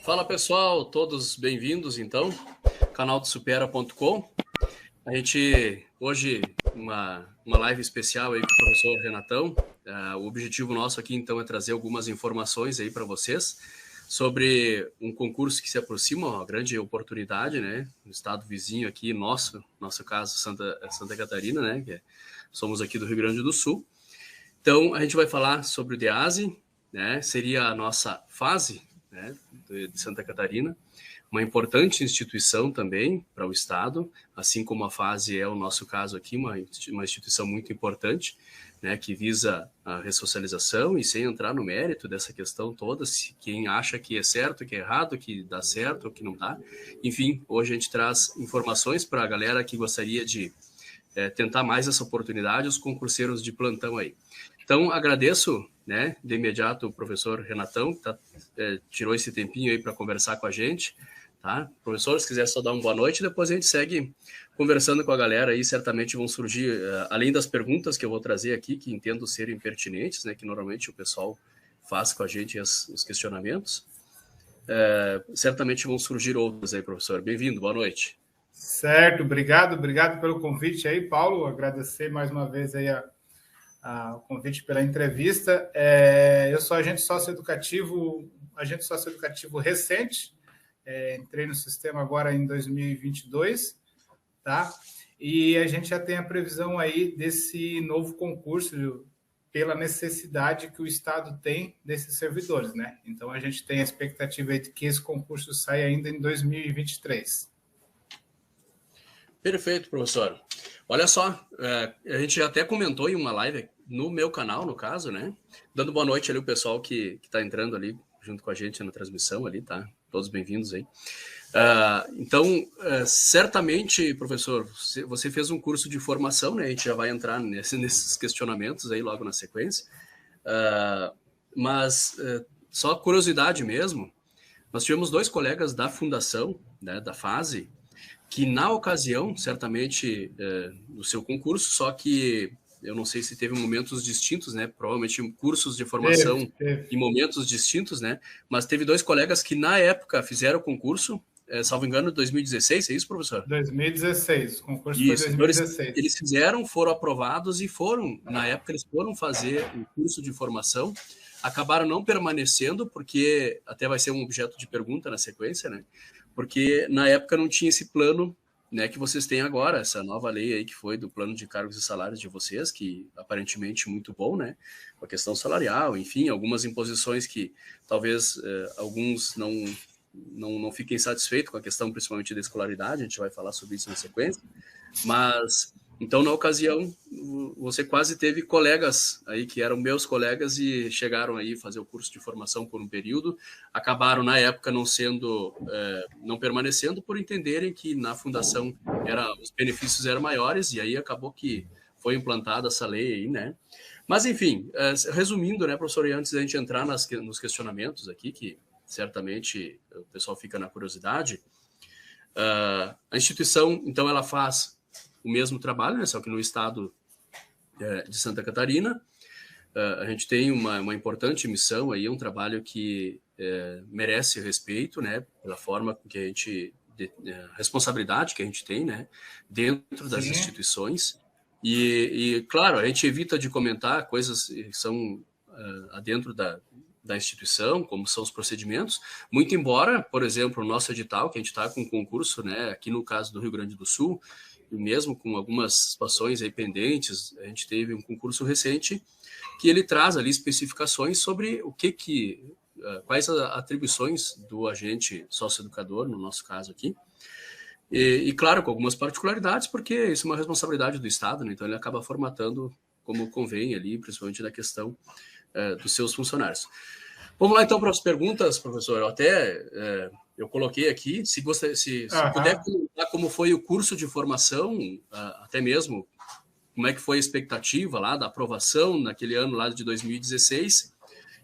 Fala pessoal, todos bem-vindos então, canal do supera.com. A gente hoje uma live especial aí com o professor Renatão. O objetivo nosso aqui então é trazer algumas informações aí para vocês sobre um concurso que se aproxima, uma grande oportunidade, né, no estado vizinho aqui, nosso caso Santa Catarina, né, somos aqui do Rio Grande do Sul. Então a gente vai falar sobre o DEASE, né, seria a nossa fase, né, de Santa Catarina, uma importante instituição também para o Estado, assim como a FASE é o nosso caso aqui, uma instituição muito importante, né, que visa a ressocialização e sem entrar no mérito dessa questão toda, se quem acha que é certo, que é errado, que dá certo ou que não dá. Enfim, hoje a gente traz informações para a galera que gostaria de tentar mais essa oportunidade, os concurseiros de plantão aí. Então, agradeço, né, de imediato o professor Renatão, que tirou esse tempinho aí para conversar com a gente, tá? Professor, se quiser só dar uma boa noite, depois a gente segue conversando com a galera aí, certamente vão surgir, além das perguntas que eu vou trazer aqui, que entendo serem pertinentes, né, que normalmente o pessoal faz com a gente os questionamentos, certamente vão surgir outras aí, professor. Bem-vindo, boa noite. Certo, obrigado pelo convite aí, Paulo, agradecer mais uma vez aí o convite pela entrevista. Eu sou agente socioeducativo recente, entrei no sistema agora em 2022, tá? E a gente já tem a previsão aí desse novo concurso pela necessidade que o Estado tem desses servidores, né? Então a gente tem a expectativa aí de que esse concurso saia ainda em 2023. Perfeito, professor. Olha só, a gente já até comentou em uma live no meu canal, no caso, né? Dando boa noite ali o pessoal que está entrando ali junto com a gente na transmissão ali, tá? Todos bem-vindos aí. Então, certamente, professor, você fez um curso de formação, né? A gente já vai entrar nesses questionamentos aí logo na sequência. Mas, só curiosidade mesmo, nós tivemos dois colegas da fundação, né, da FASE, que na ocasião, certamente, do seu concurso, só que eu não sei se teve momentos distintos, né? Provavelmente cursos de formação em momentos distintos, né? Mas teve dois colegas que na época fizeram o concurso, salvo engano, 2016, é isso, professor? 2016, o concurso Isso, foi então 2016. eles fizeram, foram aprovados e foram, na época, eles foram fazer o curso de formação, acabaram não permanecendo, porque até vai ser um objeto de pergunta na sequência, né? Porque na época não tinha esse plano, né, que vocês têm agora, essa nova lei aí que foi do plano de cargos e salários de vocês, que aparentemente muito bom, né, com a questão salarial, enfim, algumas imposições que talvez alguns não fiquem satisfeitos com a questão principalmente da escolaridade, a gente vai falar sobre isso na sequência, mas então, na ocasião, você quase teve colegas aí que eram meus colegas e chegaram aí fazer o curso de formação por um período, acabaram na época não permanecendo por entenderem que na fundação os benefícios eram maiores e aí acabou que foi implantada essa lei aí, né? Mas enfim, resumindo, né, professor, e antes da gente entrar nos questionamentos aqui, que certamente o pessoal fica na curiosidade, a instituição, então, ela faz o mesmo trabalho, né, só que no estado de Santa Catarina. A gente tem uma importante missão aí, um trabalho que merece respeito, né, pela forma que a gente, responsabilidade que a gente tem, né, dentro das instituições. E, claro, a gente evita de comentar coisas que são dentro da instituição, como são os procedimentos, muito embora, por exemplo, o nosso edital, que a gente está com um concurso, né, aqui no caso do Rio Grande do Sul, e mesmo com algumas situações aí pendentes, a gente teve um concurso recente que ele traz ali especificações sobre quais as atribuições do agente socioeducador, no nosso caso aqui, e claro, com algumas particularidades, porque isso é uma responsabilidade do Estado, né? Então ele acaba formatando como convém ali, principalmente na questão dos seus funcionários. Vamos lá então para as perguntas, professor. Eu coloquei aqui, se puder comentar como foi o curso de formação, até mesmo como é que foi a expectativa lá da aprovação naquele ano lá de 2016,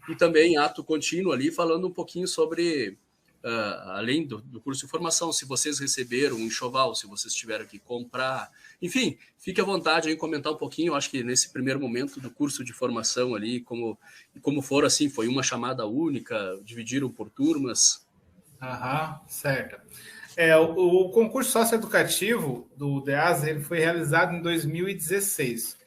e também ato contínuo ali, falando um pouquinho sobre, além do curso de formação, se vocês receberam um enxoval, se vocês tiveram que comprar, enfim, fique à vontade em comentar um pouquinho. Eu acho que nesse primeiro momento do curso de formação ali, como for assim, foi uma chamada única, dividiram por turmas? Aham, certo. O concurso socioeducativo do DEAS ele foi realizado em 2016.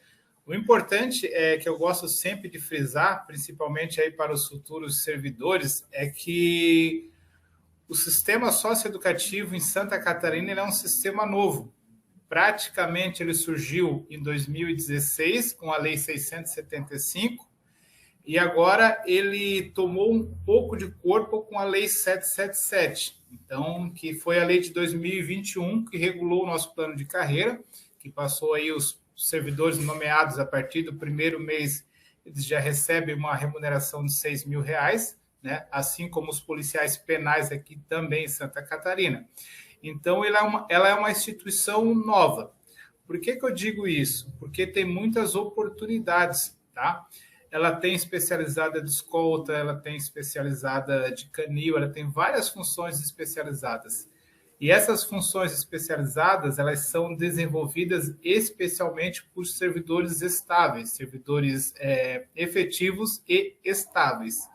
O importante é que eu gosto sempre de frisar, principalmente aí para os futuros servidores, é que o sistema socioeducativo em Santa Catarina ele é um sistema novo. Praticamente ele surgiu em 2016 com a Lei 675 e agora ele tomou um pouco de corpo com a Lei 777, então, que foi a lei de 2021 que regulou o nosso plano de carreira, que passou aí os servidores nomeados a partir do primeiro mês, eles já recebem uma remuneração de R$ 6.000, né? Assim como os policiais penais aqui também em Santa Catarina. Então, ela é uma instituição nova. Por que eu digo isso? Porque tem muitas oportunidades, tá? Ela tem especializada de escolta, ela tem especializada de canil, ela tem várias funções especializadas. E essas funções especializadas, elas são desenvolvidas especialmente por servidores estáveis, servidores efetivos e estáveis.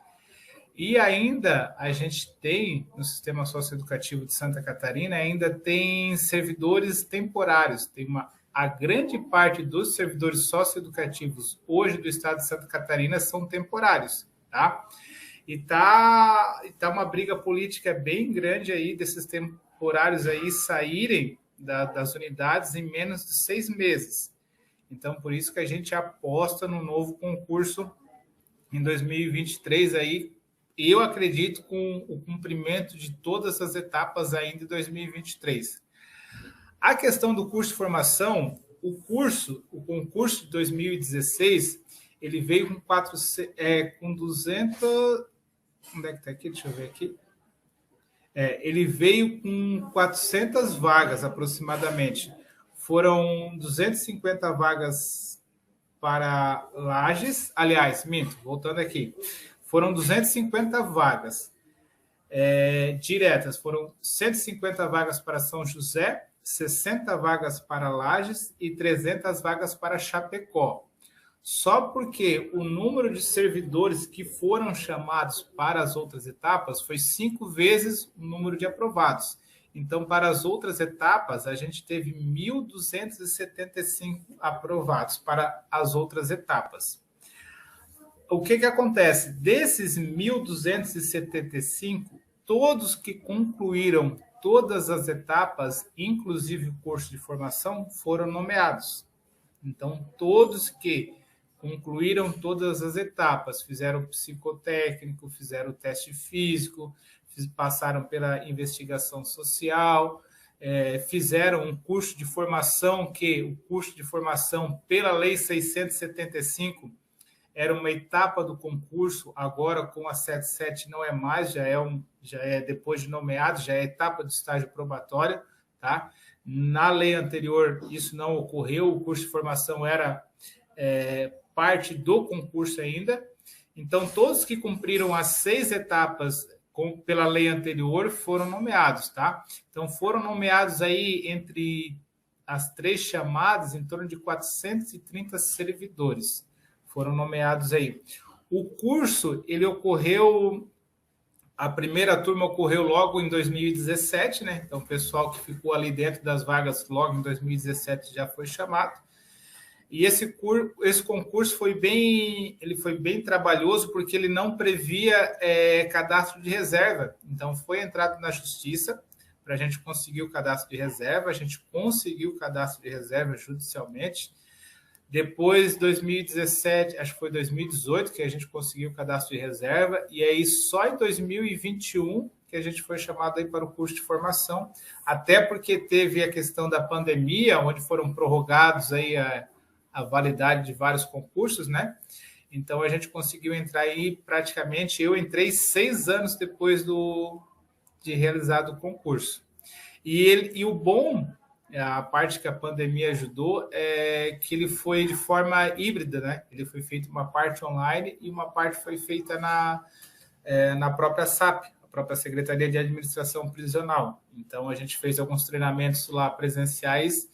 E ainda a gente tem, no sistema socioeducativo de Santa Catarina, ainda tem servidores temporários. A grande parte dos servidores socioeducativos hoje do estado de Santa Catarina são temporários, tá? E tá uma briga política bem grande aí desses temporários aí saírem das unidades em menos de 6 meses. Então, por isso que a gente aposta no novo concurso em 2023 aí, eu acredito com o cumprimento de todas as etapas ainda em 2023. A questão do curso de formação, o concurso de 2016, ele veio com 200... Onde é que está aqui? Deixa eu ver aqui. Ele veio com 400 vagas, aproximadamente. Foram 250 vagas para Lages. Aliás, minto, voltando aqui. Foram 250 vagas diretas. Foram 150 vagas para São José, 60 vagas para Lages e 300 vagas para Chapecó. Só porque o número de servidores que foram chamados para as outras etapas foi 5 vezes o número de aprovados. Então, para as outras etapas, a gente teve 1.275 aprovados para as outras etapas. O que acontece? Desses 1.275, todos que concluíram todas as etapas, inclusive o curso de formação, foram nomeados. Então, todos que concluíram todas as etapas, fizeram psicotécnico, fizeram o teste físico, passaram pela investigação social, fizeram um curso de formação, que o curso de formação pela Lei 675 era uma etapa do concurso, agora com a 77 não é mais, já é depois de nomeado, já é etapa do estágio probatório, tá? Na lei anterior isso não ocorreu, o curso de formação era parte do concurso ainda. Então, todos que cumpriram as 6 etapas pela lei anterior foram nomeados, tá? Então, foram nomeados aí entre as 3 chamadas, em torno de 430 servidores foram nomeados aí. O curso, ele ocorreu, a primeira turma ocorreu logo em 2017, né? Então, o pessoal que ficou ali dentro das vagas logo em 2017 já foi chamado. E esse concurso foi bem trabalhoso, porque ele não previa cadastro de reserva. Então, foi entrado na justiça para a gente conseguir o cadastro de reserva. A gente conseguiu o cadastro de reserva judicialmente. Depois, 2017, acho que foi 2018, que a gente conseguiu o cadastro de reserva. E aí, só em 2021 que a gente foi chamado aí para o curso de formação. Até porque teve a questão da pandemia, onde foram prorrogados aí a validade de vários concursos, né? Então, a gente conseguiu entrar aí praticamente... Eu entrei 6 anos depois de realizado o concurso. E o bom, a parte que a pandemia ajudou, é que ele foi de forma híbrida, né? Ele foi feito uma parte online e uma parte foi feita na própria SAP, a própria Secretaria de Administração Prisional. Então, a gente fez alguns treinamentos lá presenciais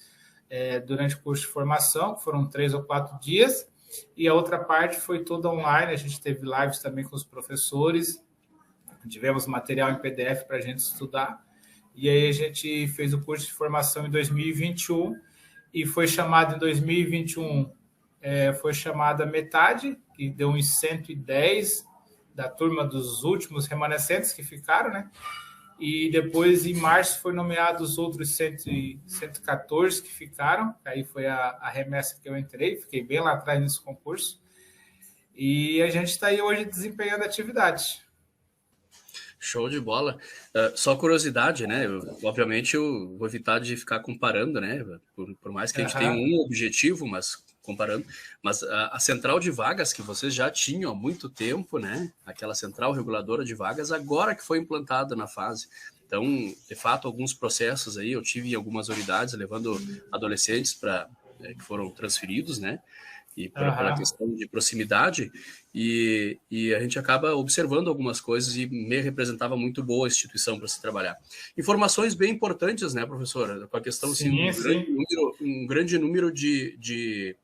durante o curso de formação, que foram 3 ou 4 dias, e a outra parte foi toda online. A gente teve lives também com os professores, tivemos material em PDF para a gente estudar, e aí a gente fez o curso de formação em 2021, e foi chamado em 2021, foi chamada metade, que deu uns 110 da turma dos últimos remanescentes que ficaram, né? E depois, em março, foi nomeado os outros 114 que ficaram. Aí foi a remessa que eu entrei, fiquei bem lá atrás nesse concurso. E a gente está aí hoje desempenhando atividade. Show de bola. Só curiosidade, né? Obviamente, eu vou evitar de ficar comparando, né? Por mais que a gente tenha um objetivo, mas comparando. Mas a central de vagas que vocês já tinham há muito tempo, né? Aquela central reguladora de vagas, agora que foi implantada na fase. Então, de fato, alguns processos aí, eu tive em algumas unidades levando adolescentes que foram transferidos, né? E pela questão de proximidade, e a gente acaba observando algumas coisas e me representava muito boa a instituição para se trabalhar. Informações bem importantes, né, professora? Com a questão, sim, assim, um grande número de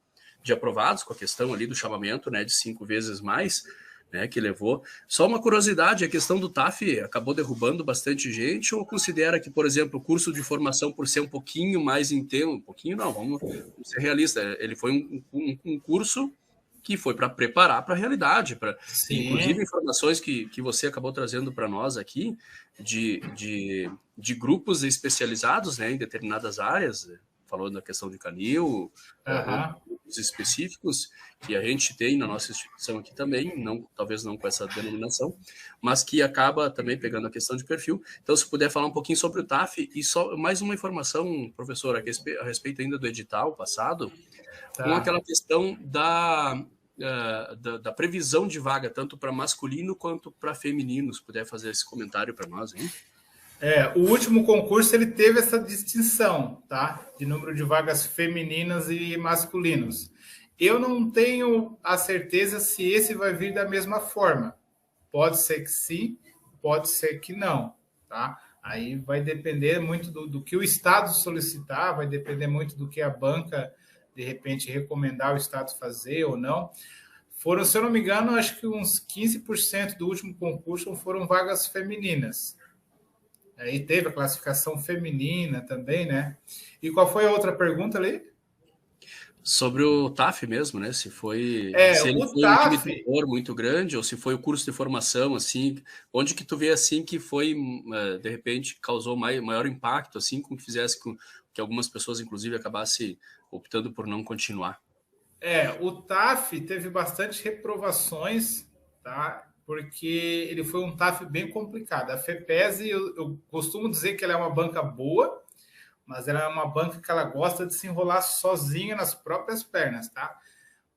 aprovados, com a questão ali do chamamento, né, de 5 vezes mais, né, que levou. Só uma curiosidade, a questão do TAF acabou derrubando bastante gente, ou considera que, por exemplo, o curso de formação, por ser um pouquinho mais intenso, um pouquinho não, vamos ser realistas, ele foi um curso que foi para preparar para a realidade, inclusive informações que você acabou trazendo para nós aqui, de grupos especializados, né, em determinadas áreas, falou da questão de canil, grupos específicos que a gente tem na nossa instituição aqui também, talvez não com essa denominação, mas que acaba também pegando a questão de perfil. Então, se puder falar um pouquinho sobre o TAF, e só mais uma informação, professora, a respeito ainda do edital passado, com aquela questão da previsão de vaga, tanto para masculino quanto para feminino, se puder fazer esse comentário para nós, hein? O último concurso ele teve essa distinção, tá? De número de vagas femininas e masculinos. Eu não tenho a certeza se esse vai vir da mesma forma. Pode ser que sim, pode ser que não, tá? Aí vai depender muito do que o Estado solicitar, vai depender muito do que a banca, de repente, recomendar o Estado fazer ou não. Foram, se eu não me engano, acho que uns 15% do último concurso foram vagas femininas. Aí teve a classificação feminina também, né? E qual foi a outra pergunta ali? Sobre o TAF mesmo, né? Se ele foi um limitador muito grande, ou se foi o curso de formação, assim, onde que tu vê, assim, que foi, de repente, causou maior impacto, assim, com que fizesse com que algumas pessoas, inclusive, acabassem optando por não continuar? O TAF teve bastante reprovações, tá? Porque ele foi um TAF bem complicado. A FEPESE, eu costumo dizer que ela é uma banca boa, mas ela é uma banca que ela gosta de se enrolar sozinha nas próprias pernas, tá?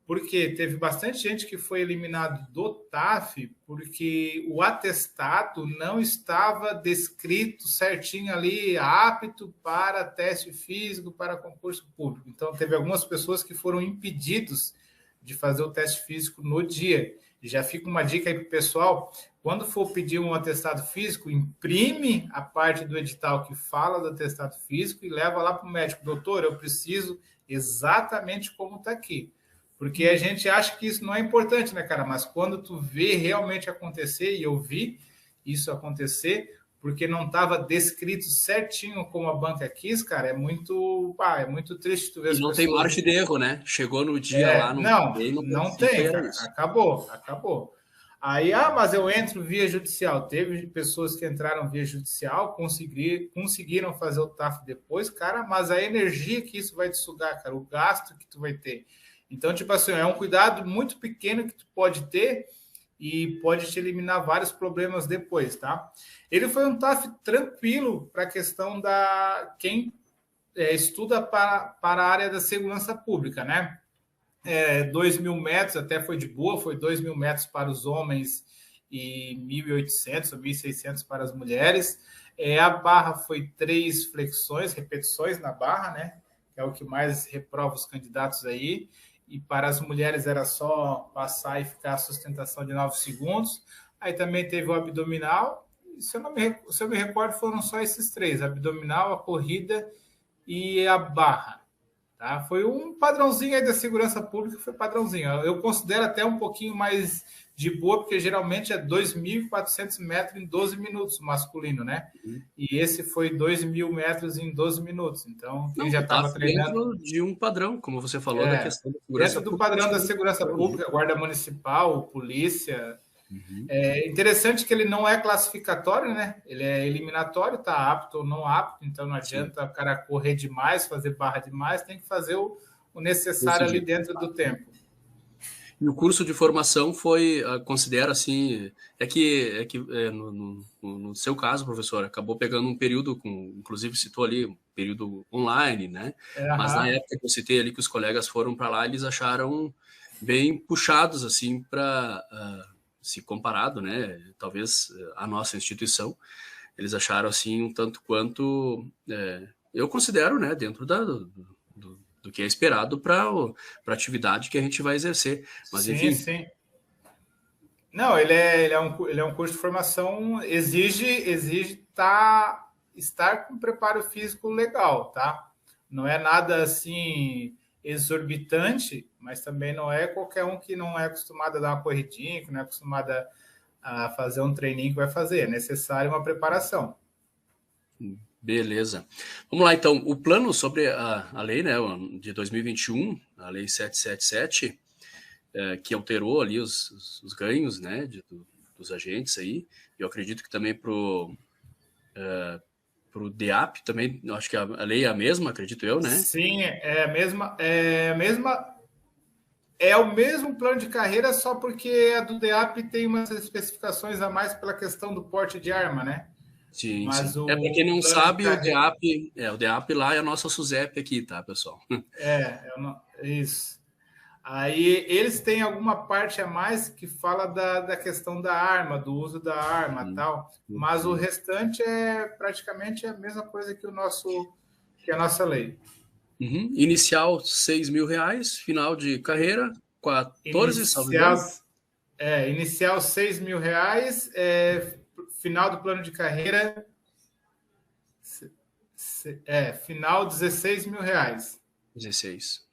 Porque teve bastante gente que foi eliminado do TAF porque o atestado não estava descrito certinho ali, apto para teste físico, para concurso público. Então, teve algumas pessoas que foram impedidos de fazer o teste físico no dia. E já fica uma dica aí para o pessoal, quando for pedir um atestado físico, imprime a parte do edital que fala do atestado físico e leva lá para o médico. Doutor, eu preciso exatamente como está aqui. Porque a gente acha que isso não é importante, né, cara? Mas quando tu vê realmente acontecer, e eu vi isso acontecer, porque não estava descrito certinho como a banca quis, cara, é muito triste tu ver. E não tem margem de erro, né? Chegou no dia lá, não tem, cara. Acabou. Aí, mas eu entro via judicial. Teve pessoas que entraram via judicial, conseguiram fazer o TAF depois, cara, mas a energia que isso vai te sugar, cara, o gasto que tu vai ter. Então, tipo assim, é um cuidado muito pequeno que tu pode ter e pode te eliminar vários problemas depois, tá? Ele foi um TAF tranquilo para a questão da quem estuda para a área da segurança pública, né? 2.000 metros até foi de boa, foi 2.000 metros para os homens e 1.800 ou 1.600 para as mulheres. A barra foi 3 flexões, repetições na barra, né? Que é o que mais reprova os candidatos aí. E para as mulheres era só passar e ficar a sustentação de 9 segundos. Aí também teve o abdominal. Se eu me recordo, foram só esses 3: abdominal, a corrida e a barra. Tá? Foi um padrãozinho aí da segurança pública, foi padrãozinho. Eu considero até um pouquinho mais de boa, porque geralmente é 2.400 metros em 12 minutos, masculino, né? E esse foi 2.000 metros em 12 minutos. Então, quem Não, já está estava treinando. dentro de um padrão, como você falou, da questão da segurança Dentro do pública. padrão da segurança pública, guarda municipal, polícia. É interessante que ele não é classificatório, né? Ele é eliminatório, tá apto ou não apto, então não adianta o cara correr demais, fazer barra demais, tem que fazer o necessário ali dentro do tempo. E o curso de formação foi, considera assim, no seu caso, professor, acabou pegando um período, inclusive citou ali, um período online, né? Mas na época que eu citei ali que os colegas foram para lá, eles acharam bem puxados, assim, para, se comparado, né? Talvez a nossa instituição, eles acharam, assim, um tanto quanto, eu considero, né, dentro do que é esperado para a atividade que a gente vai exercer. Mas, sim, enfim. Sim. Não, ele é um curso de formação, exige estar com preparo físico legal, tá? Não é nada assim exorbitante, mas também não é qualquer um que não é acostumado a dar uma corridinha, que não é acostumado a fazer um treininho que vai fazer. É necessário uma preparação. Beleza. Vamos lá, então. O plano sobre a lei, né, de 2021, a lei 777, que alterou ali os ganhos, né, dos agentes aí. Eu acredito que também para o DEAP também, eu acho que a lei é a mesma, acredito eu, né? Sim, é a mesma. É o mesmo plano de carreira, só porque a do DEAP tem umas especificações a mais pela questão do porte de arma, né? Sim, Mas sim. Para quem não plano de sabe, carreira... o DEAP lá é a nossa SUSEP aqui, tá, pessoal? Isso. Aí eles têm alguma parte a mais que fala da questão da arma, do uso da arma e tal, mas o restante é praticamente a mesma coisa que a nossa lei. Inicial R$6.000, final de carreira 14, salvo engano. Inicial R$6.000, final do plano de carreira final R$16.000. 16.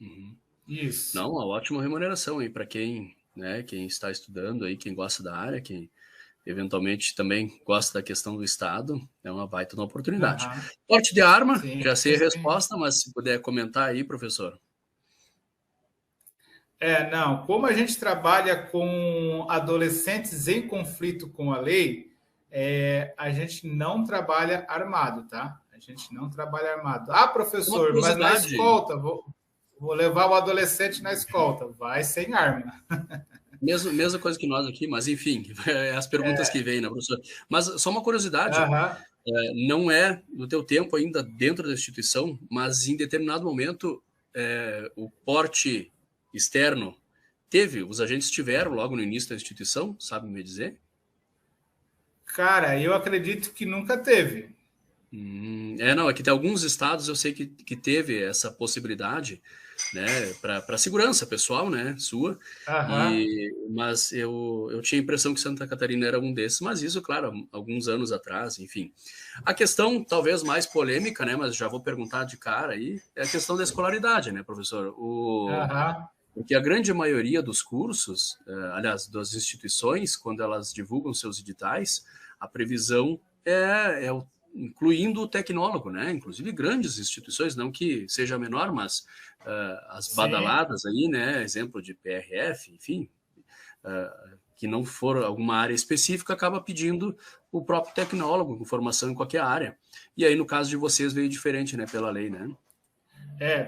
Isso. Não, uma ótima remuneração aí para quem, né, quem está estudando aí, quem gosta da área, quem eventualmente também gosta da questão do Estado, é uma baita uma oportunidade. Porte de arma, já sei a resposta, mas se puder comentar aí, professor. Não, como a gente trabalha com adolescentes em conflito com a lei, a gente não trabalha armado, tá? A gente não trabalha armado. Ah, professor, mas na escolta, vou levar o adolescente na escolta. Vai sem arma. Mesma coisa que nós aqui, mas enfim, as perguntas que vêm, né, professor? Mas só uma curiosidade, não é no teu tempo ainda dentro da instituição, mas em determinado momento o porte externo os agentes tiveram logo no início da instituição, sabe me dizer? Cara, eu acredito que nunca teve. Não, é que tem alguns estados eu sei que teve essa possibilidade, né, para segurança pessoal, né, sua, mas eu tinha a impressão que Santa Catarina era um desses, mas isso, claro, alguns anos atrás, enfim. A questão talvez mais polêmica, né, mas já vou perguntar de cara aí, é a questão da escolaridade, né, professor? Porque a grande maioria dos cursos, aliás, das instituições, quando elas divulgam seus editais, a previsão incluindo o tecnólogo, né? Inclusive grandes instituições, não que seja menor, mas as badaladas aí, né? Exemplo de PRF, enfim, que não for alguma área específica, acaba pedindo o próprio tecnólogo com formação em qualquer área. E aí, no caso de vocês, veio diferente, né? Pela lei, né?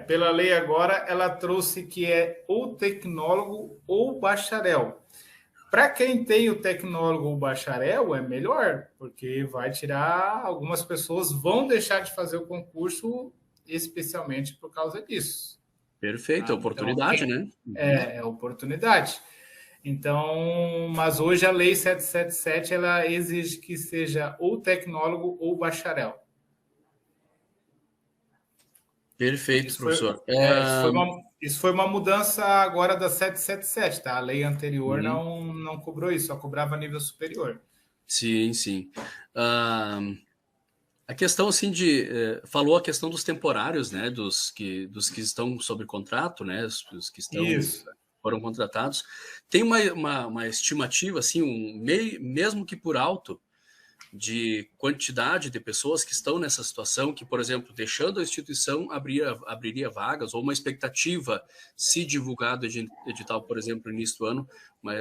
Pela lei agora, ela trouxe que é ou tecnólogo ou bacharel. Para quem tem o tecnólogo ou bacharel, é melhor, porque vai tirar... Algumas pessoas vão deixar de fazer o concurso especialmente por causa disso. Perfeito, oportunidade, né? É oportunidade. Então, mas hoje a lei 777, ela exige que seja ou tecnólogo ou bacharel. Perfeito, professor. Isso foi uma mudança agora da 777, tá? A lei anterior não cobrou isso, só cobrava nível superior. Sim, sim. A questão, assim, falou a questão dos temporários, né? Dos que estão sob contrato, né? Os que estão foram contratados. Tem uma estimativa, assim, mesmo que por alto, de quantidade de pessoas que estão nessa situação, que, por exemplo, deixando a instituição, abriria vagas, ou uma expectativa, se divulgado edital, por exemplo, no início do ano,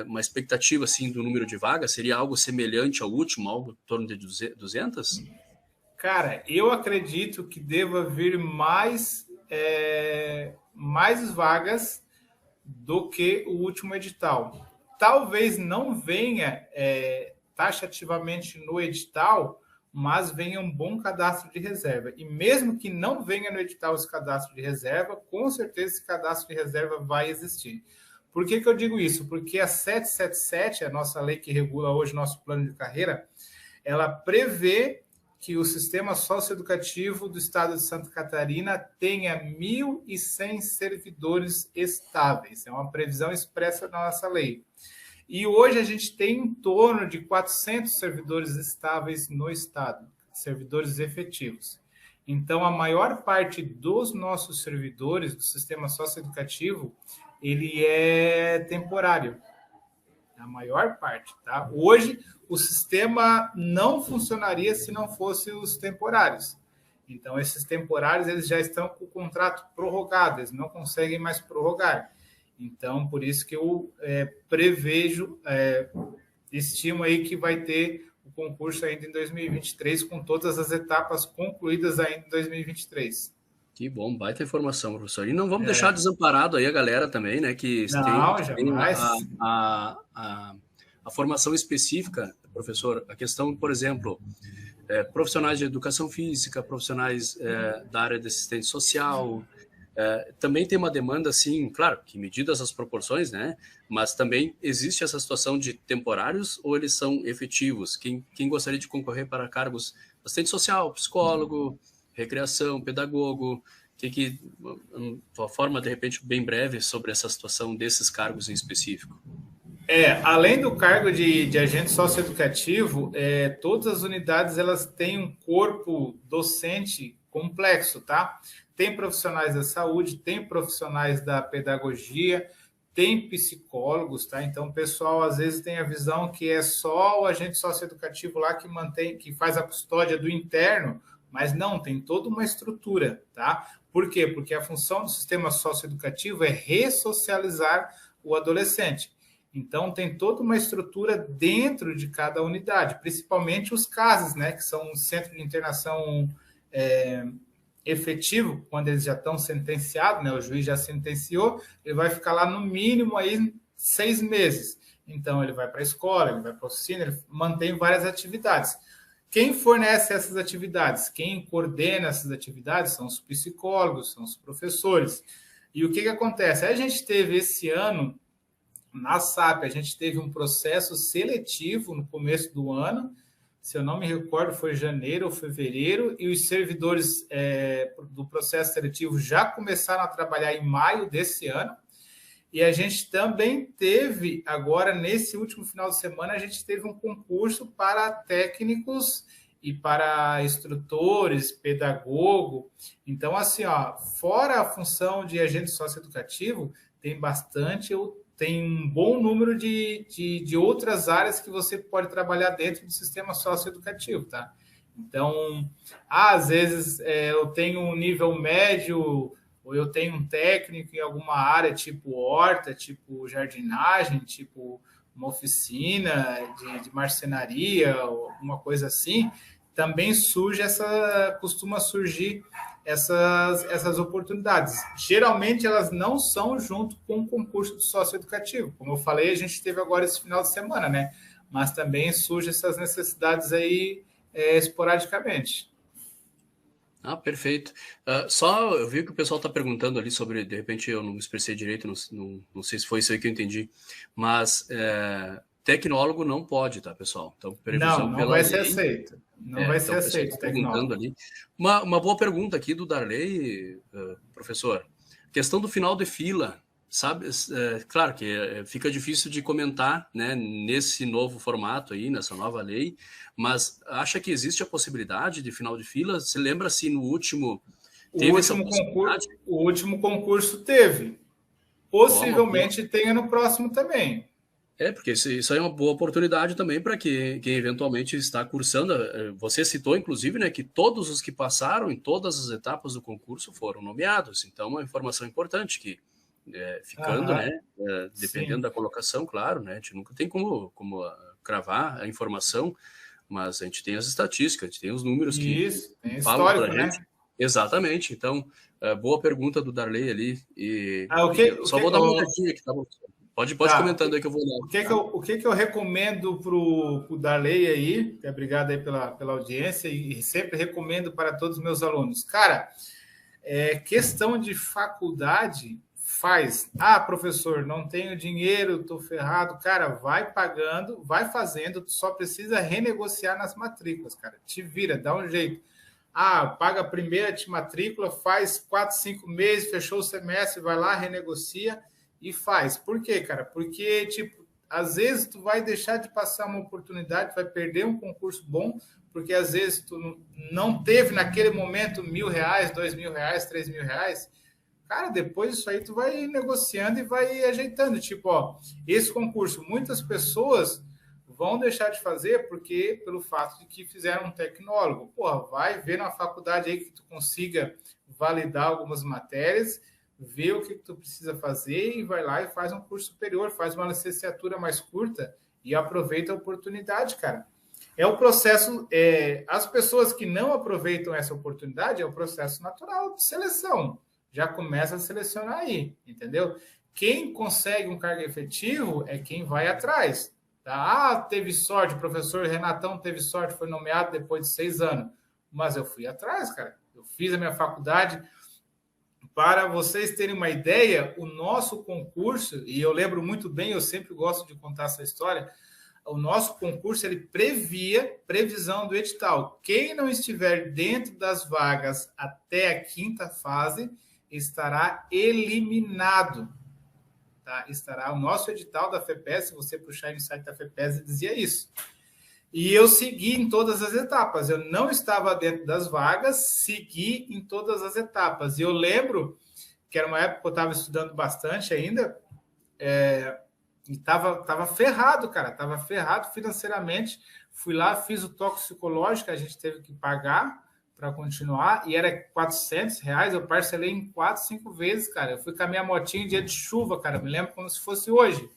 uma expectativa, assim, do número de vagas, seria algo semelhante ao último, algo em torno de 200? Cara, eu acredito que deva vir mais vagas do que o último edital. Talvez não venha taxativamente no edital, mas venha um bom cadastro de reserva. E mesmo que não venha no edital esse cadastro de reserva, com certeza esse cadastro de reserva vai existir. Por que eu digo isso? Porque a 777, a nossa lei que regula hoje o nosso plano de carreira, ela prevê que o sistema socioeducativo do estado de Santa Catarina tenha 1.100 servidores estáveis. É uma previsão expressa na nossa lei. E hoje a gente tem em torno de 400 servidores estáveis no estado, servidores efetivos. Então, a maior parte dos nossos servidores do sistema socioeducativo, ele é temporário. A maior parte, tá? Hoje, o sistema não funcionaria se não fossem os temporários. Então, esses temporários, eles já estão com o contrato prorrogado, eles não conseguem mais prorrogar. Então, por isso que eu prevejo, estimo aí que vai ter o concurso ainda em 2023, com todas as etapas concluídas ainda em 2023. Que bom, baita informação, professor. E não vamos deixar desamparado aí a galera também, né? Que tem a formação específica, professor. A questão, por exemplo, profissionais de educação física, profissionais da área de assistente social. Também tem uma demanda, assim, claro, que medidas as proporções, né? Mas também existe essa situação de temporários ou eles são efetivos? Quem gostaria de concorrer para cargos assistente social, psicólogo, recreação, pedagogo, uma forma, de repente, bem breve sobre essa situação desses cargos em específico? Além do cargo de agente socioeducativo, todas as unidades elas têm um corpo docente complexo, tá? Tem profissionais da saúde, tem profissionais da pedagogia, tem psicólogos, tá? Então, o pessoal às vezes tem a visão que é só o agente socioeducativo lá que faz a custódia do interno, mas não, tem toda uma estrutura, tá? Por quê? Porque a função do sistema socioeducativo é ressocializar o adolescente. Então, tem toda uma estrutura dentro de cada unidade, principalmente os CASs, né? Que são um centro de internação efetivo, quando eles já estão sentenciados, né? O juiz já sentenciou, ele vai ficar lá no mínimo aí 6 meses. Então, ele vai para a escola, ele vai para a oficina, ele mantém várias atividades. Quem fornece essas atividades, quem coordena essas atividades são os psicólogos, são os professores. E o que acontece? A gente teve esse ano, na SAP, a gente teve um processo seletivo no começo do ano, se eu não me recordo, foi janeiro ou fevereiro, e os servidores do processo seletivo já começaram a trabalhar em maio desse ano. E a gente também teve, agora, nesse último final de semana, a gente teve um concurso para técnicos e para instrutores, pedagogo. Então, assim, fora a função de agente socioeducativo, tem um bom número de outras áreas que você pode trabalhar dentro do sistema socioeducativo, tá? Então, às vezes eu tenho um nível médio, ou eu tenho um técnico em alguma área, tipo horta, tipo jardinagem, tipo uma oficina de marcenaria, ou alguma coisa assim, também costuma surgir essas oportunidades. Geralmente, elas não são junto com o concurso do socioeducativo. Como eu falei, a gente teve agora esse final de semana, né? Mas também surgem essas necessidades aí esporadicamente. Perfeito. Só eu vi que o pessoal está perguntando ali sobre, de repente eu não me expressei direito, não sei se foi isso aí que eu entendi, mas tecnólogo não pode, tá, pessoal? Então, previsão não vai ser aceito. Não vai ser aceito, perguntando ali. Uma boa pergunta aqui do Darley, professor. Questão do final de fila, sabe? Claro que fica difícil de comentar, né, nesse novo formato aí, nessa nova lei, mas acha que existe a possibilidade de final de fila? Se lembra se no último teve essa possibilidade? O último concurso teve. possivelmente tenha no próximo também. Porque isso aí é uma boa oportunidade também para quem eventualmente está cursando. Você citou, inclusive, né, que todos os que passaram em todas as etapas do concurso foram nomeados. Então, uma informação importante que, ficando, né, dependendo Sim. da colocação, claro, né, a gente nunca tem como cravar a informação, mas a gente tem as estatísticas, a gente tem os números que Tem falam para histórico, a gente. né? Exatamente. Então, boa pergunta do Darley ali. E só vou dar uma olhadinha aqui, tá bom? Pode comentando aí que eu vou dar. O que eu recomendo para o Darley aí, obrigado aí pela audiência, e sempre recomendo para todos os meus alunos. Cara, questão de faculdade, faz. Ah, professor, não tenho dinheiro, estou ferrado. Cara, vai pagando, vai fazendo, só precisa renegociar nas matrículas, cara. Te vira, dá um jeito. Ah, paga a primeira de matrícula, faz 4, 5 meses, fechou o semestre, vai lá, renegocia e faz. Por quê, cara? Porque, tipo, às vezes tu vai deixar de passar uma oportunidade, vai perder um concurso bom, porque às vezes tu não teve naquele momento R$1.000, R$2.000, R$3.000. Cara, depois disso aí tu vai negociando e vai ajeitando. Tipo, ó, esse concurso, muitas pessoas vão deixar de fazer porque pelo fato de que fizeram um tecnólogo. Porra, vai ver na faculdade aí que tu consiga validar algumas matérias, vê o que tu precisa fazer e vai lá e faz um curso superior, faz uma licenciatura mais curta e aproveita a oportunidade, cara. É o processo, as pessoas que não aproveitam essa oportunidade, é o processo natural de seleção. Já começa a selecionar aí, entendeu? Quem consegue um cargo efetivo é quem vai atrás. Tá? Ah, teve sorte, o professor Renatão teve sorte, foi nomeado depois de 6 anos. Mas eu fui atrás, cara. Eu fiz a minha faculdade. Para vocês terem uma ideia, o nosso concurso, e eu lembro muito bem, eu sempre gosto de contar essa história, o nosso concurso, ele previa previsão do edital. Quem não estiver dentro das vagas até a 5ª fase, estará eliminado. Tá? Estará o nosso edital da FEPES, se você puxar aí no site da FEPES, dizia isso. E eu segui em todas as etapas. Eu não estava dentro das vagas, segui em todas as etapas. E eu lembro que era uma época que eu estava estudando bastante ainda, e estava ferrado, cara. Estava ferrado financeiramente. Fui lá, fiz o toxicológico, a gente teve que pagar para continuar, e era R$400, eu parcelei em 4, 5 vezes, cara. Eu fui com a minha motinha em dia de chuva, cara. Me lembro como se fosse hoje.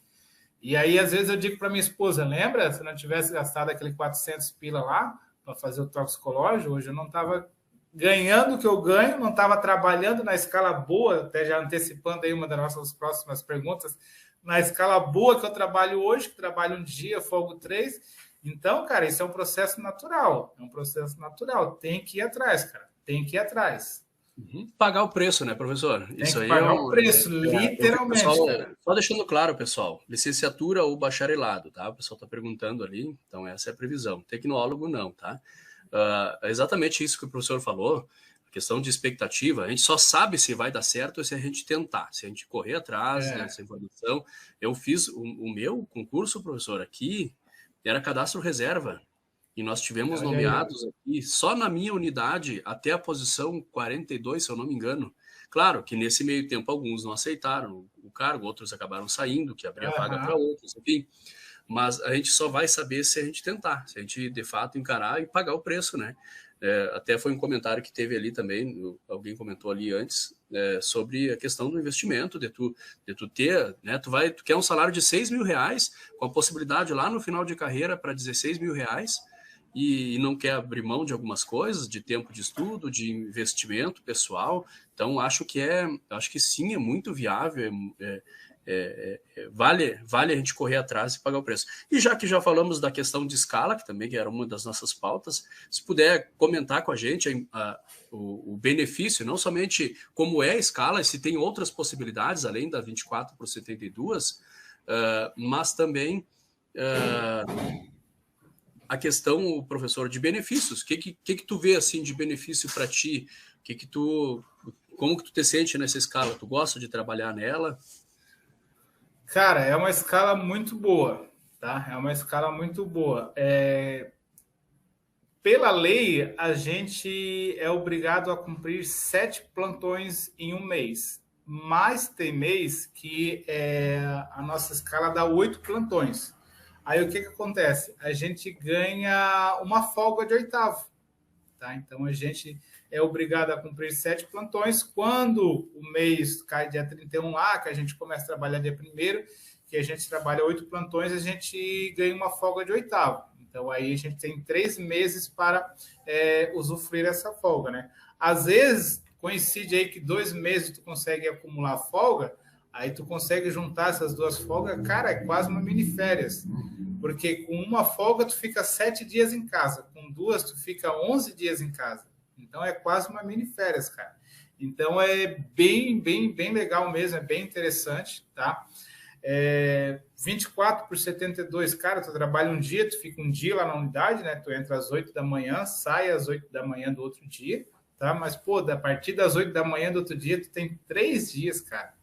E aí, às vezes, eu digo para minha esposa, lembra? Se eu não tivesse gastado aquele 400 pila lá para fazer o toxicológico, hoje eu não estava ganhando o que eu ganho, não estava trabalhando na escala boa, até já antecipando aí uma das nossas próximas perguntas, na escala boa que eu trabalho hoje, que trabalho um dia, folgo 3. Então, cara, isso é um processo natural. É um processo natural. Tem que ir atrás, cara. Tem que ir atrás. Pagar o preço, né, professor? Tem que pagar o preço, literalmente, pessoal, cara. só deixando claro, pessoal, licenciatura ou bacharelado, tá? O pessoal está perguntando ali, então essa é a previsão. Tecnólogo, não, tá? É exatamente isso que o professor falou, a questão de expectativa. A gente só sabe se vai dar certo se a gente tentar, se a gente correr atrás dessa informação. Eu fiz o meu concurso, professor, aqui, era cadastro reserva. E nós tivemos nomeados aqui, só na minha unidade, até a posição 42, se eu não me engano. Claro que nesse meio tempo alguns não aceitaram o cargo, outros acabaram saindo, que abria vaga para outros, enfim. Mas a gente só vai saber se a gente tentar, se a gente de fato encarar e pagar o preço, né? Até foi um comentário que teve ali também, alguém comentou ali antes, sobre a questão do investimento, de tu ter, né? Tu quer um salário de R$6.000, com a possibilidade lá no final de carreira para R$16.000, e não quer abrir mão de algumas coisas, de tempo de estudo, de investimento pessoal. Então, acho que sim, é muito viável, vale a gente correr atrás e pagar o preço. E já que já falamos da questão de escala, que também era uma das nossas pautas, se puder comentar com a gente o benefício, não somente como é a escala, se tem outras possibilidades, além da 24 por 72, mas também a questão, professor, de benefícios. O que tu vê assim de benefício para ti? Como que tu te sente nessa escala? Tu gosta de trabalhar nela? Cara, é uma escala muito boa, tá? É uma escala muito boa. Pela lei, a gente é obrigado a cumprir 7 plantões em um mês, mas tem mês que a nossa escala dá 8 plantões. Aí o que acontece? A gente ganha uma folga de oitavo. Tá? Então a gente é obrigado a cumprir 7 plantões. Quando o mês cai dia 31 lá, que a gente começa a trabalhar dia 1º, que a gente trabalha 8 plantões, a gente ganha uma folga de oitavo. Então aí a gente tem 3 meses para usufruir essa folga, né? Às vezes coincide aí que 2 meses tu consegue acumular folga, aí tu consegue juntar essas 2 folgas, cara, é quase uma mini férias. Porque com uma folga tu fica 7 dias em casa, com 2 tu fica 11 dias em casa. Então é quase uma mini férias, cara. Então é bem legal mesmo, é bem interessante, tá? 24 por 72, cara, tu trabalha um dia, tu fica um dia lá na unidade, né? Tu entra às 8 da manhã, sai às 8 da manhã do outro dia, tá? Mas, pô, a partir das 8 da manhã do outro dia, tu tem 3 dias, cara.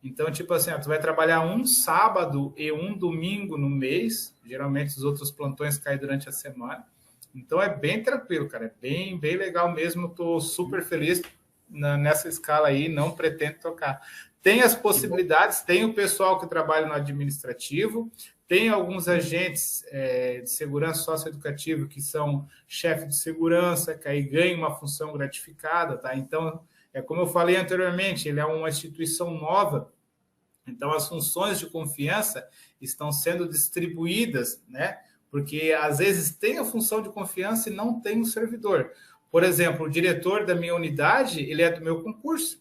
Então, tipo assim, tu vai trabalhar um sábado e um domingo no mês. Geralmente os outros plantões caem durante a semana. Então é bem tranquilo, cara. É bem legal mesmo. Estou super feliz nessa escala aí. Não pretendo tocar. Tem as possibilidades, tem o pessoal que trabalha no administrativo, tem alguns agentes de segurança socioeducativa que são chefe de segurança, que aí ganham uma função gratificada, tá? Então, como eu falei anteriormente, ele é uma instituição nova, então as funções de confiança estão sendo distribuídas, né? Porque às vezes tem a função de confiança e não tem o servidor. Por exemplo, o diretor da minha unidade, ele é do meu concurso,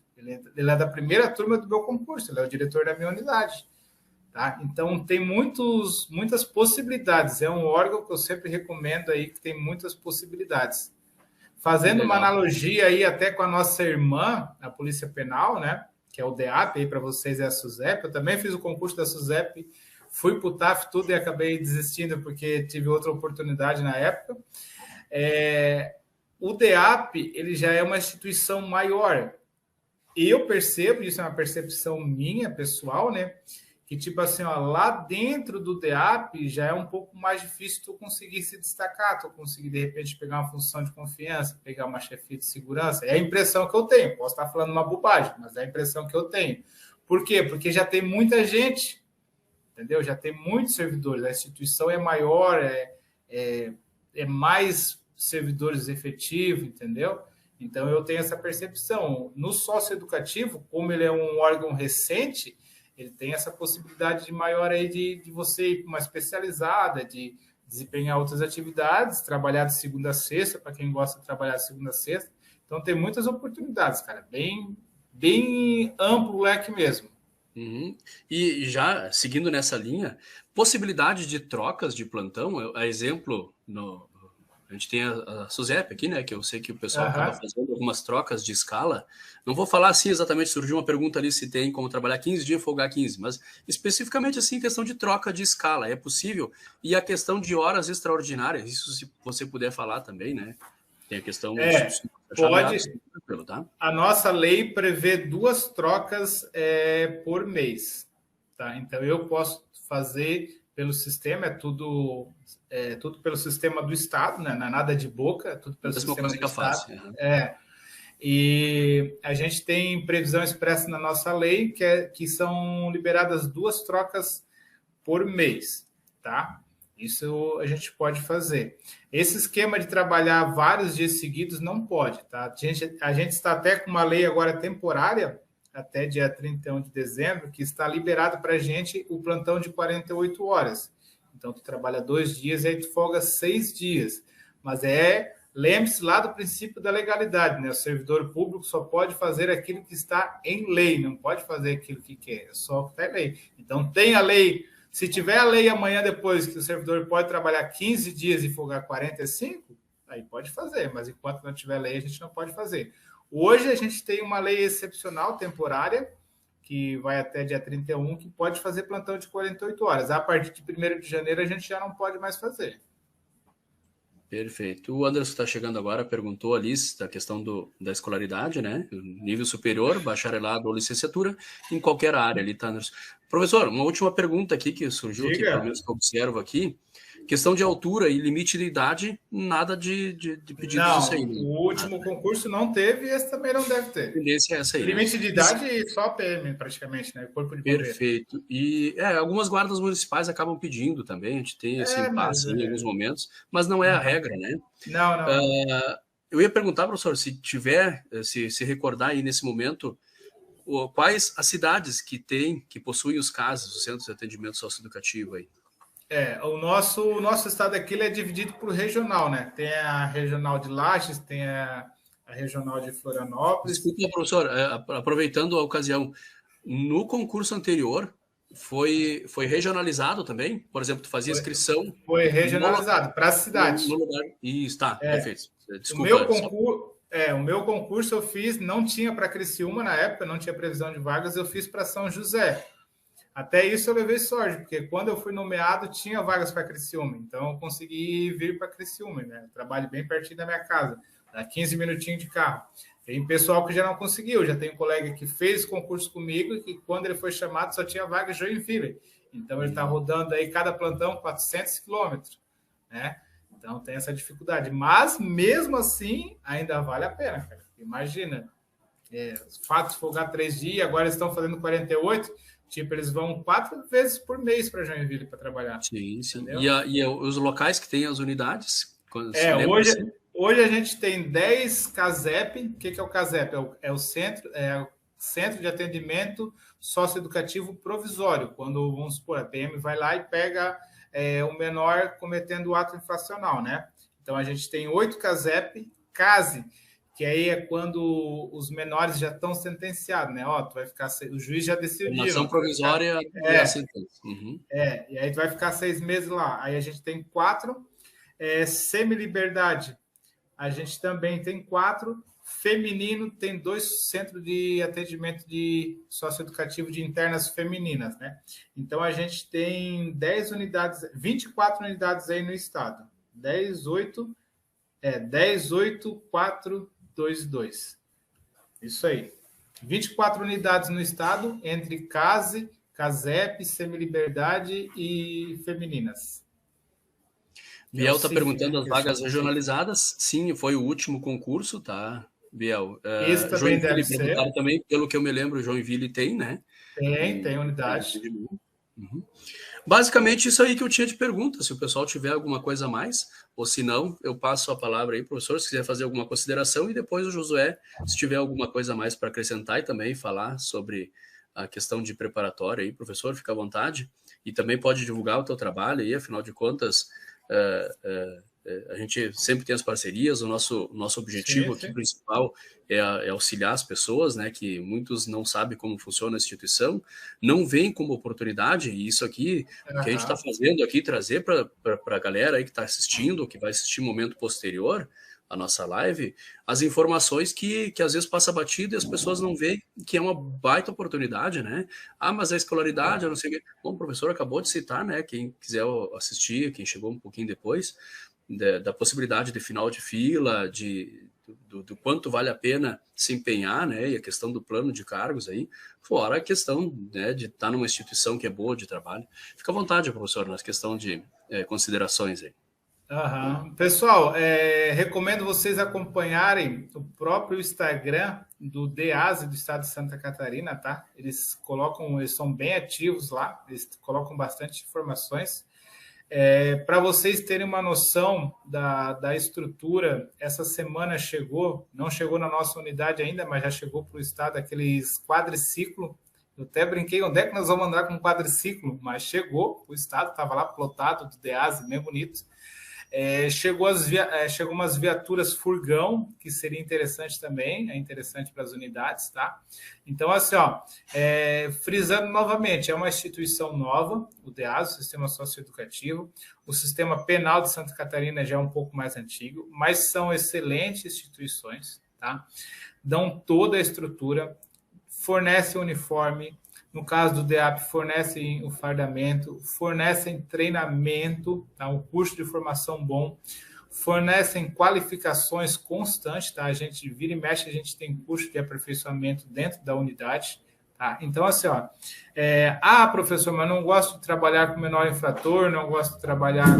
ele é da primeira turma do meu concurso, ele é o diretor da minha unidade. Tá? Então tem muitas possibilidades, é um órgão que eu sempre recomendo aí, que tem muitas possibilidades. Fazendo uma analogia aí até com a nossa irmã, a Polícia Penal, né? Que é o DEAP, aí para vocês é a SUSEP. Eu também fiz o concurso da SUSEP, fui para o TAF tudo e acabei desistindo porque tive outra oportunidade na época. O DEAP, ele já é uma instituição maior. E eu percebo, isso é uma percepção minha, pessoal, né? Que, tipo assim, ó, lá dentro do DEAP já é um pouco mais difícil tu conseguir se destacar, tu conseguir, de repente, pegar uma função de confiança, pegar uma chefia de segurança. É a impressão que eu tenho. Posso estar falando uma bobagem, mas é a impressão que eu tenho. Por quê? Porque já tem muita gente, entendeu? Já tem muitos servidores. A instituição é maior, é mais servidores efetivos, entendeu? Então, eu tenho essa percepção. No socioeducativo, como ele é um órgão recente, ele tem essa possibilidade de maior aí de você ir para uma especializada, de desempenhar outras atividades, trabalhar de segunda a sexta, para quem gosta de trabalhar de segunda a sexta. Então, tem muitas oportunidades, cara. Bem amplo o leque mesmo. Uhum. E já seguindo nessa linha, possibilidade de trocas de plantão, a exemplo, a gente tem a SUSEP aqui, né? Que eu sei que o pessoal acaba fazendo algumas trocas de escala. Não vou falar assim exatamente, surgiu uma pergunta ali se tem como trabalhar 15 dias e folgar 15, mas especificamente assim, questão de troca de escala, é possível? E a questão de horas extraordinárias, isso se você puder falar também, né? Tem a questão... pode. Tranquilo, tá? A nossa lei prevê 2 trocas por mês, tá? Então eu posso fazer pelo sistema, é tudo pelo sistema do Estado, né? Não é nada de boca, é tudo pelo sistema do Estado. E a gente tem previsão expressa na nossa lei que são liberadas 2 trocas por mês, tá? Isso a gente pode fazer. Esse esquema de trabalhar vários dias seguidos não pode, tá? A gente está até com uma lei agora temporária, até dia 31 de dezembro, que está liberado para a gente o plantão de 48 horas. Então, tu trabalha 2 dias e aí tu folga 6 dias. Mas lembre-se lá do princípio da legalidade, né? O servidor público só pode fazer aquilo que está em lei, não pode fazer aquilo que quer, é só o que está em lei. Então, tem a lei. Se tiver a lei amanhã depois que o servidor pode trabalhar 15 dias e folgar 45, aí pode fazer, mas enquanto não tiver lei, a gente não pode fazer. Hoje a gente tem uma lei excepcional, temporária, que vai até dia 31, que pode fazer plantão de 48 horas. A partir de 1º de janeiro a gente já não pode mais fazer. Perfeito. O Anderson está chegando agora, perguntou ali da questão da escolaridade, né? Nível superior, bacharelado ou licenciatura, em qualquer área ali, tá, Anderson? Professor, uma última pergunta aqui que surgiu aqui, pelo menos que eu observo aqui. Questão de altura e limite de idade, nada de pedido Não, disso aí. Né? o último concurso não teve e esse também não deve ter. A tendência é essa aí. Limite de idade só PM, praticamente, né? Corpo de bombeiro. Perfeito. E algumas guardas municipais acabam pedindo também, a gente tem esse impasse em alguns momentos, mas não é a regra, né? Não. Eu ia perguntar, professor, se tiver, se recordar aí nesse momento, quais as cidades que possuem os CASs, os Centros de Atendimento Socioeducativo aí? O nosso estado aqui ele é dividido por regional, né? Tem a regional de Lages, tem a regional de Florianópolis. Desculpa, professor, aproveitando a ocasião, no concurso anterior foi regionalizado também? Por exemplo, tu fazia inscrição... Foi regionalizado para a cidade. No lugar... Isso, tá, perfeito. Desculpa. O meu concurso eu fiz, não tinha para Criciúma na época, não tinha previsão de vagas, eu fiz para São José. Até isso eu levei sorte, porque quando eu fui nomeado, tinha vagas para Criciúma. Então, eu consegui vir para Criciúma, né? Trabalho bem pertinho da minha casa, dá 15 minutinhos de carro. Tem pessoal que já não conseguiu, já tem um colega que fez concurso comigo e que quando ele foi chamado só tinha vaga em Joinville. Então, ele está rodando aí cada plantão 400 quilômetros, né? Então, tem essa dificuldade. Mas, mesmo assim, ainda vale a pena, cara. Imagina, fatos folgar 3 dias, agora eles estão fazendo 48. Tipo, eles vão 4 vezes por mês para Joinville para trabalhar. Sim. E os locais que têm as unidades? Hoje a gente tem 10 CASEP. O que é o CASEP? É o Centro de Atendimento Socioeducativo Provisório. Quando, vamos supor, a PM vai lá e pega o menor cometendo o ato infracional, né? Então, a gente tem 8 CASEP, CASE, que aí é quando os menores já estão sentenciados, né? Tu vai ficar... O juiz já decidiu. Ação provisória e a sentença. Uhum. E aí tu vai ficar 6 meses lá. Aí a gente tem 4. Semi-liberdade, a gente também tem 4. Feminino, tem 2 centros de atendimento de socioeducativo de internas femininas, né? Então, a gente tem 24 unidades aí no estado. 10, 8, 4, 2, 2. Isso aí. 24 unidades no estado, entre CASE, CASEP, Semi-liberdade e femininas. Biel está perguntando as vagas regionalizadas. Sim, foi o último concurso, tá, Biel? Esse também deve ser. Também, pelo que eu me lembro, Joinville tem, né? Tem unidade. Uhum. Basicamente, isso aí que eu tinha de pergunta. Se o pessoal tiver alguma coisa a mais, ou se não, eu passo a palavra aí, professor, se quiser fazer alguma consideração, e depois o Josué, se tiver alguma coisa a mais para acrescentar e também falar sobre a questão de preparatório aí, professor, fica à vontade. E também pode divulgar o teu trabalho aí, afinal de contas, a gente sempre tem as parcerias, o nosso objetivo aqui principal é auxiliar as pessoas, né, que muitos não sabem como funciona a instituição, não veem como oportunidade, e isso aqui, que a gente está fazendo aqui, trazer para a galera aí que está assistindo, que vai assistir momento posterior a nossa live, as informações que às vezes passa batido e as pessoas não veem que é uma baita oportunidade, né? Mas a escolaridade, eu não sei o que. Bom, o professor acabou de citar, né? Quem quiser assistir, quem chegou um pouquinho depois, da possibilidade de final de fila, do quanto vale a pena se empenhar, né? E a questão do plano de cargos aí, fora a questão, né, de estar numa instituição que é boa de trabalho. Fica à vontade, professor, na questão de considerações aí. Pessoal, recomendo vocês acompanharem o próprio Instagram do DEASE do estado de Santa Catarina, tá? Eles são bem ativos lá, eles colocam bastante informações. Para vocês terem uma noção da estrutura, essa semana não chegou na nossa unidade ainda, mas já chegou para o estado aqueles quadriciclo. Eu até brinquei, onde é que nós vamos andar com um quadriciclo? Mas chegou, o estado estava lá plotado, do DEASE, bem bonito. Chegou umas viaturas furgão, que seria interessante também, é interessante para as unidades, tá? Então, assim, frisando novamente, é uma instituição nova, o DEASE, o Sistema Socioeducativo. O Sistema Penal de Santa Catarina já é um pouco mais antigo, mas são excelentes instituições, tá? Dão toda a estrutura, fornecem uniforme. No caso do DEAP, fornecem o fardamento, fornecem treinamento, tá? Um curso de formação bom, fornecem qualificações constantes, tá? A gente vira e mexe, a gente tem curso de aperfeiçoamento dentro da unidade, Tá? Então, assim, ó, professor, mas não gosto de trabalhar com menor infrator, não gosto de trabalhar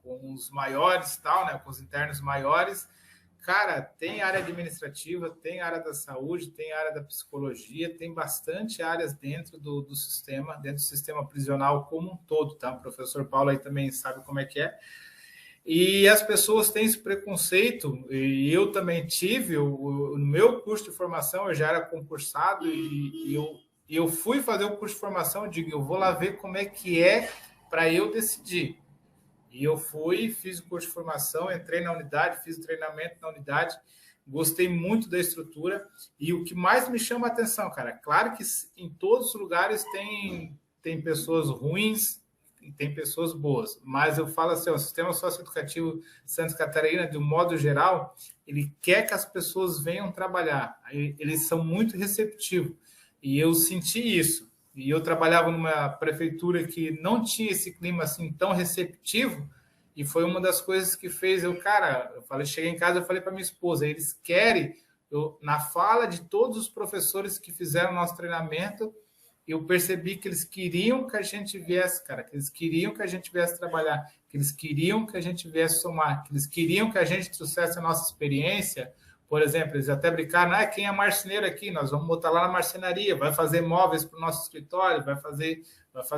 com os maiores, tal, né, com os internos maiores. Cara, tem área administrativa, tem área da saúde, tem área da psicologia, tem bastante áreas dentro do sistema, dentro do sistema prisional como um todo, tá? O professor Paulo aí também sabe como é que é. E as pessoas têm esse preconceito, e eu também tive, no meu curso de formação, eu já era concursado, e eu fui fazer o curso de formação, eu digo, eu vou lá ver como é que é para eu decidir. E eu fui, fiz o curso de formação, entrei na unidade, fiz o treinamento na unidade, gostei muito da estrutura, e o que mais me chama a atenção, cara, claro que em todos os lugares tem pessoas ruins e tem pessoas boas, mas eu falo assim, o sistema socioeducativo Santa Catarina, de um modo geral, ele quer que as pessoas venham trabalhar, eles são muito receptivos, e eu senti isso. E eu trabalhava numa prefeitura que não tinha esse clima assim tão receptivo, e foi uma das coisas que fez cheguei em casa, eu falei para minha esposa, eles querem, na fala de todos os professores que fizeram nosso treinamento, eu percebi que eles queriam que a gente viesse, cara, que eles queriam que a gente viesse trabalhar, que eles queriam que a gente viesse somar, que eles queriam que a gente trouxesse a nossa experiência. Por exemplo, eles até brincaram, quem é marceneiro aqui? Nós vamos botar lá na marcenaria, vai fazer móveis para o nosso escritório, vai fazer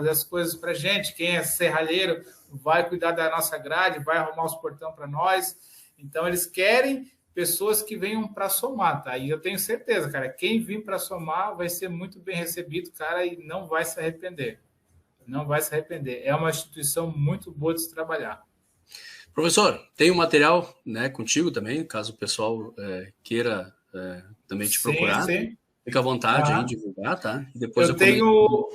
as coisas para a gente. Quem é serralheiro vai cuidar da nossa grade, vai arrumar os portão para nós. Então, eles querem pessoas que venham para somar, tá? E eu tenho certeza, cara, quem vir para somar vai ser muito bem recebido, cara, e não vai se arrepender. Não vai se arrepender. É uma instituição muito boa de se trabalhar. Professor, tem um material, né, contigo também, caso o pessoal queira também te procurar. Sim. Fica à vontade aí, divulgar, tá? E depois eu tenho...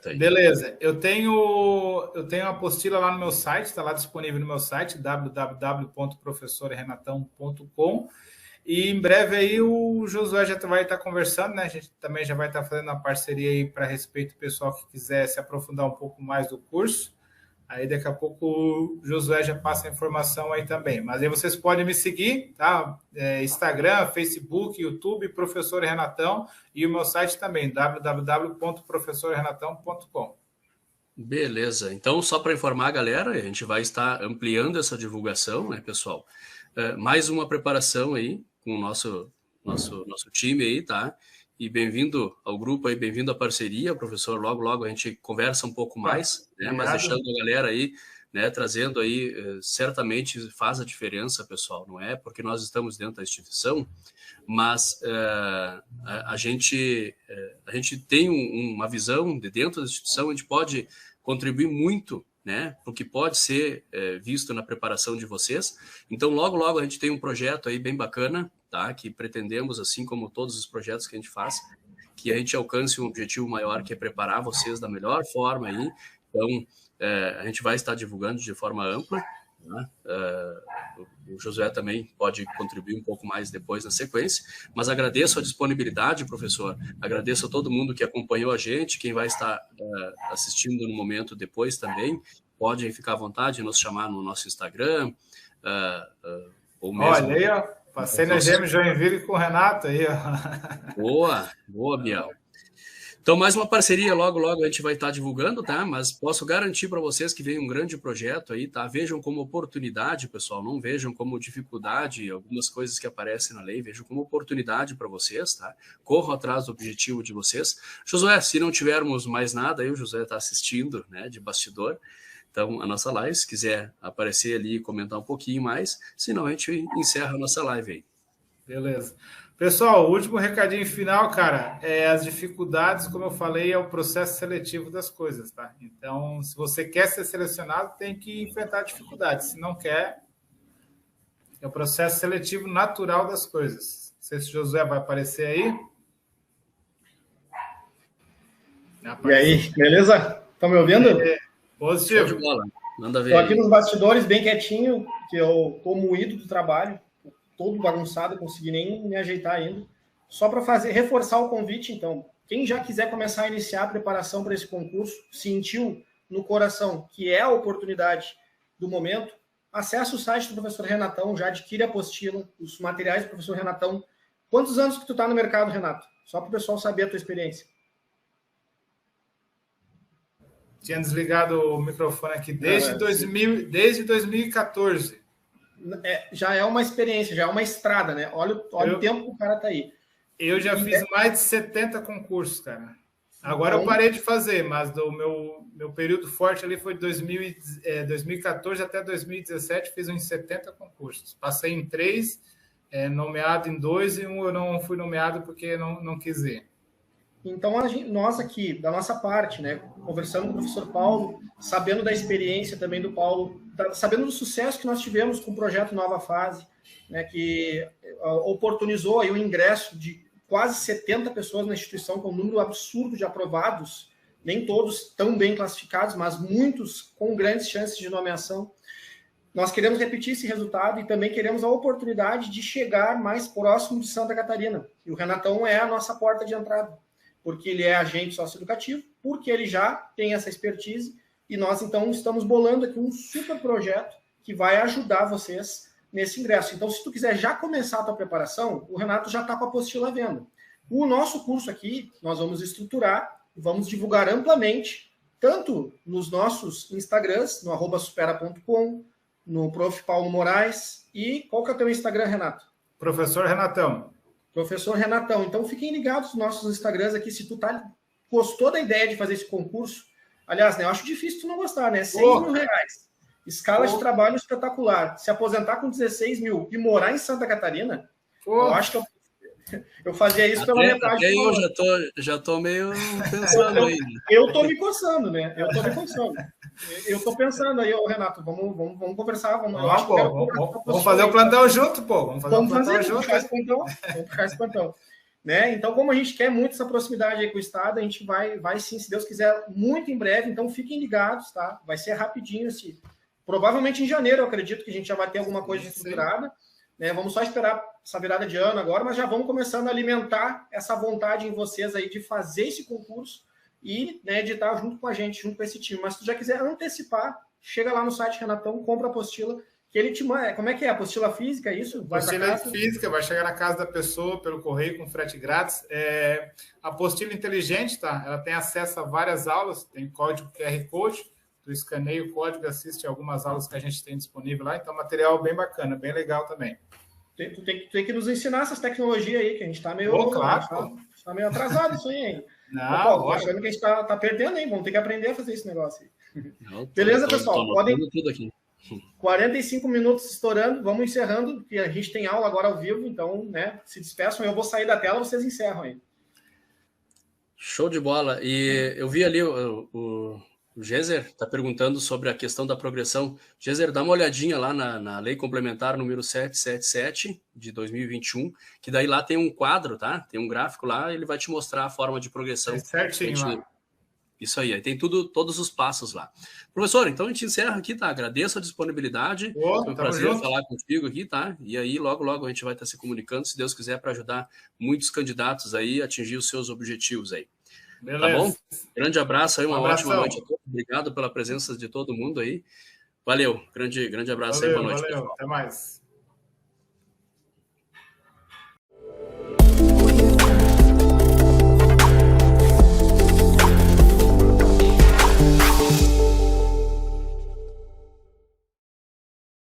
aí. Beleza. Eu tenho a apostila lá no meu site, está lá disponível no meu site, www.professorrenatão.com. E em breve aí o Josué já vai estar conversando, né? A gente também já vai estar fazendo uma parceria aí para respeito do pessoal que quiser se aprofundar um pouco mais do curso. Aí daqui a pouco o Josué já passa a informação aí também. Mas aí vocês podem me seguir, tá? Instagram, Facebook, YouTube, Professor Renatão, e o meu site também, www.professorrenatão.com. Beleza. Então, só para informar a galera, a gente vai estar ampliando essa divulgação, né, pessoal? Mais uma preparação aí com o nosso time aí, tá? E bem-vindo ao grupo aí, bem-vindo à parceria, professor. Logo a gente conversa um pouco mais, né? Mas deixando a galera aí, né? Trazendo aí, certamente faz a diferença, pessoal. Não é porque nós estamos dentro da instituição, mas a gente tem uma visão de dentro da instituição, a gente pode contribuir muito, né, o que pode ser visto na preparação de vocês. Então, logo a gente tem um projeto aí bem bacana, tá, que pretendemos, assim como todos os projetos que a gente faz, que a gente alcance um objetivo maior, que é preparar vocês da melhor forma aí. Então, a gente vai estar divulgando de forma ampla, né? O Josué também pode contribuir um pouco mais depois na sequência, mas agradeço a disponibilidade, professor, agradeço a todo mundo que acompanhou a gente, quem vai estar assistindo no momento depois também, pode ficar à vontade de nos chamar no nosso Instagram, ou mesmo... Olha aí, ó, passei na Gêmeos Joinville com o Renato aí, ó. Boa, Biel. Então, mais uma parceria, logo a gente vai estar divulgando, tá? Mas posso garantir para vocês que vem um grande projeto aí, tá? Vejam como oportunidade, pessoal, não vejam como dificuldade algumas coisas que aparecem na lei, vejam como oportunidade para vocês, tá? Corram atrás do objetivo de vocês. Josué, se não tivermos mais nada, aí o Josué está assistindo, né, de bastidor, então a nossa live, se quiser aparecer ali e comentar um pouquinho mais, senão a gente encerra a nossa live aí. Beleza. Pessoal, o último recadinho final, cara, as dificuldades, como eu falei, é o processo seletivo das coisas, tá? Então, se você quer ser selecionado, tem que enfrentar dificuldades. Se não quer, é o processo seletivo natural das coisas. Não sei se o Josué vai aparecer aí. E aí, beleza? Estão me ouvindo? Positivo. Show de bola. Manda ver. Estou aqui nos bastidores, bem quietinho, que eu estou moído do trabalho. Todo bagunçado, consegui nem me ajeitar ainda. Só para reforçar o convite, então, quem já quiser começar a iniciar a preparação para esse concurso, sentiu no coração que é a oportunidade do momento, acesse o site do professor Renatão, já adquire a apostila, os materiais do professor Renatão. Quantos anos que tu está no mercado, Renato? Só para o pessoal saber a tua experiência. Tinha desligado o microfone aqui desde 2014. Já é uma experiência, já é uma estrada, né? Olha o tempo que o cara tá aí. Eu já fiz mais de 70 concursos, cara. Agora eu parei de fazer, mas do meu período forte ali foi de 2014 até 2017, fiz uns 70 concursos. Passei em 3, nomeado em 2, e um eu não fui nomeado porque não quis ir. Então, nós aqui, da nossa parte, né, conversando com o professor Paulo, sabendo da experiência também do Paulo, sabendo do sucesso que nós tivemos com o projeto Nova Fase, né, que oportunizou aí o ingresso de quase 70 pessoas na instituição, com um número absurdo de aprovados, nem todos tão bem classificados, mas muitos com grandes chances de nomeação. Nós queremos repetir esse resultado e também queremos a oportunidade de chegar mais próximo de Santa Catarina. E o Renatão é a nossa porta de entrada, porque ele é agente socioeducativo, porque ele já tem essa expertise, e nós, então, estamos bolando aqui um super projeto que vai ajudar vocês nesse ingresso. Então, se tu quiser já começar a tua preparação, o Renato já está com a apostila à venda. O nosso curso aqui, nós vamos estruturar, vamos divulgar amplamente, tanto nos nossos Instagrams, no @supera.com, no Prof. Paulo Moraes, e qual que é o teu Instagram, Renato? Professor Renatão. Professor Renatão. Então, fiquem ligados nos nossos Instagrams aqui, se tu gostou da ideia de fazer esse concurso. Aliás, né, eu acho difícil tu não gostar, né? 6 mil reais. Escala de trabalho espetacular. Se aposentar com 16 mil e morar em Santa Catarina, eu acho que eu fazia isso pela metade. Até eu já tô meio pensando aí. Eu tô me coçando, né? Eu tô pensando aí, Renato, vamos conversar. Vamos fazer o plantão junto, pô. Vamos puxar esse plantão. Né? Então, como a gente quer muito essa proximidade aí com o Estado, a gente vai sim, se Deus quiser, muito em breve. Então, fiquem ligados, tá? Vai ser rapidinho, assim. Provavelmente em janeiro, eu acredito que a gente já vai ter alguma coisa estruturada. Né? Vamos só esperar essa virada de ano agora, mas já vamos começando a alimentar essa vontade em vocês aí de fazer esse concurso e, né, de estar junto com a gente, junto com esse time. Mas se tu já quiser antecipar, chega lá no site Renatão, compra a apostila, que ele te manda. Como é que é? Apostila física, é isso? Apostila física, vai chegar na casa da pessoa pelo correio com frete grátis. Apostila inteligente, tá? Ela tem acesso a várias aulas, tem código QR Code, tu escaneia o código, assiste algumas aulas que a gente tem disponível lá, então material bem bacana, bem legal também. Tu tem que nos ensinar essas tecnologias aí, que a gente está meio, tá meio atrasado isso aí, hein? Não, tô achando que a gente tá perdendo, hein? Vamos ter que aprender a fazer esse negócio aí. Beleza, pessoal? Podem tudo aqui. 45 minutos estourando, vamos encerrando, porque a gente tem aula agora ao vivo, então, né, se despeçam, eu vou sair da tela, vocês encerram aí. Show de bola. E eu vi ali o Géser está perguntando sobre a questão da progressão. Géser, dá uma olhadinha lá na Lei Complementar número 777 de 2021, que daí lá tem um quadro, tá? Tem um gráfico lá, ele vai te mostrar a forma de progressão. Certinho lá. Isso aí tem todos os passos lá. Professor, então a gente encerra aqui, tá? Agradeço a disponibilidade. Foi um prazer falar contigo aqui, tá? E aí, logo a gente vai estar se comunicando, se Deus quiser, para ajudar muitos candidatos aí a atingir os seus objetivos aí. Beleza. Tá bom? Grande abraço aí, uma ótima noite a todos. Obrigado pela presença de todo mundo aí. Valeu, grande abraço aí, boa noite. Valeu, até mais.